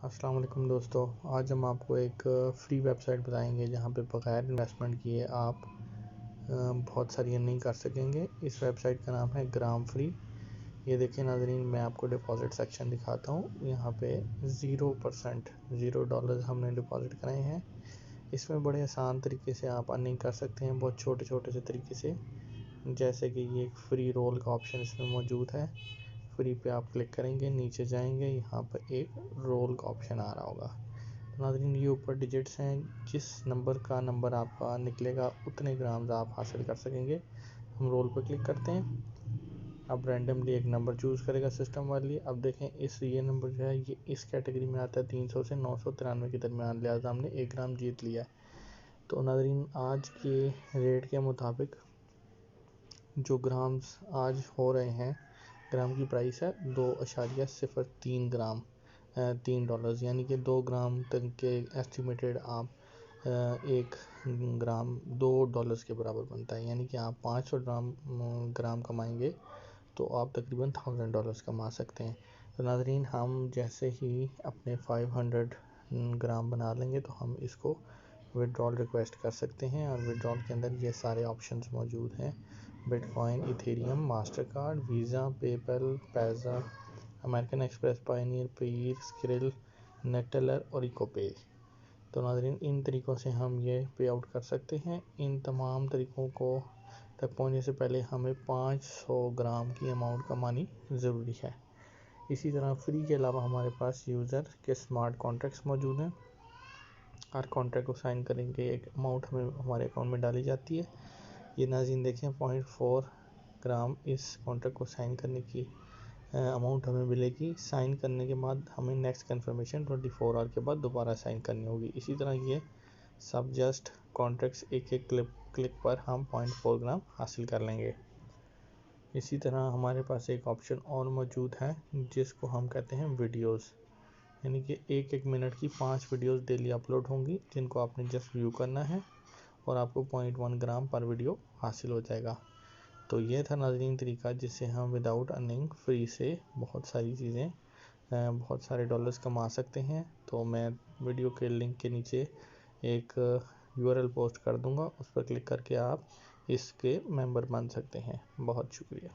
अस्सलाम वालेकुम दोस्तों, आज हम आपको एक फ्री वेबसाइट बताएंगे जहां पे बगैर इन्वेस्टमेंट किए आप बहुत सारी अर्निंग कर सकेंगे। इस वेबसाइट का नाम है ग्राम फ्री। ये देखिए नाजरीन, मैं आपको डिपॉजिट सेक्शन दिखाता हूँ। यहाँ पे 0% $0 हमने डिपॉजिट कराए हैं। इसमें बड़े आसान तरीके से आप अर्निंग कर सकते हैं, बहुत छोटे छोटे से तरीके से। जैसे कि ये एक फ्री रोल का ऑप्शन इसमें मौजूद है। फ्री पे आप क्लिक करेंगे, नीचे जाएंगे, यहाँ पर एक रोल का ऑप्शन आ रहा होगा। तो नाज़रीन, ये ऊपर डिजिट्स हैं, जिस नंबर आपका निकलेगा उतने ग्राम्स आप हासिल कर सकेंगे। हम रोल पर क्लिक करते हैं। अब रैंडमली एक नंबर चूज़ करेगा सिस्टम वाली। अब देखें ये नंबर जो है ये इस कैटेगरी में आता है 300 से 993 के दरमियान, लिहाजा हमने 1 ग्राम जीत लिया है। तो नाज़रीन, आज के रेट के मुताबिक जो ग्राम्स आज हो रहे हैं, ग्राम की प्राइस है 2.03 ग्राम $3, यानी कि 2 ग्राम तक के एस्टिमेटेड आप 1 ग्राम $2 के बराबर बनता है। यानी कि आप 500 ग्राम कमाएंगे तो आप तकरीबन $1000 कमा सकते हैं। तो नाज़रीन, हम जैसे ही अपने 500 ग्राम बना लेंगे तो हम इसको विड्रॉल रिक्वेस्ट कर सकते हैं, और विड्रॉल के अंदर ये सारे ऑप्शंस मौजूद हैं: Bitcoin, Ethereum, Master Card, Visa, PayPal, Payza, American Express, Payoneer, Payeer, Skrill, Neteller और इकोपे। तो नाज़रीन, इन तरीक़ों से हम ये पे आउट कर सकते हैं। इन तमाम तरीक़ों को तक पहुँचने से पहले हमें 500 ग्राम की अमाउंट कमानी ज़रूरी है। इसी तरह फ्री के अलावा हमारे पास यूज़र के स्मार्ट कॉन्ट्रैक्ट्स मौजूद हैं। हर कॉन्ट्रैक्ट को साइन करेंगे, एक अमाउंट हमें हमारे अकाउंट में डाली जाती है। ये नाज़रीन देखें, 0.4 ग्राम इस कॉन्ट्रैक्ट को साइन करने की अमाउंट हमें मिलेगी। साइन करने के बाद हमें नेक्स्ट कन्फर्मेशन 24 आवर के बाद दोबारा साइन करनी होगी। इसी तरह ये सब जस्ट कॉन्ट्रैक्ट्स एक क्लिक पर हम 0.4 ग्राम हासिल कर लेंगे। इसी तरह हमारे पास एक ऑप्शन और मौजूद है जिसको हम कहते हैं वीडियोस, यानी कि 1 मिनट की 5 वीडियोस डेली अपलोड होंगी, जिनको आपने जस्ट व्यू करना है और आपको 0.1 ग्राम पर वीडियो हासिल हो जाएगा। तो ये था नाज़रीन तरीका जिससे हम विदाउट अर्निंग फ्री से बहुत सारी चीज़ें, बहुत सारे डॉलर्स कमा सकते हैं। तो मैं वीडियो के लिंक के नीचे एक URL पोस्ट कर दूंगा, उस पर क्लिक करके आप इसके मेंबर बन सकते हैं। बहुत शुक्रिया।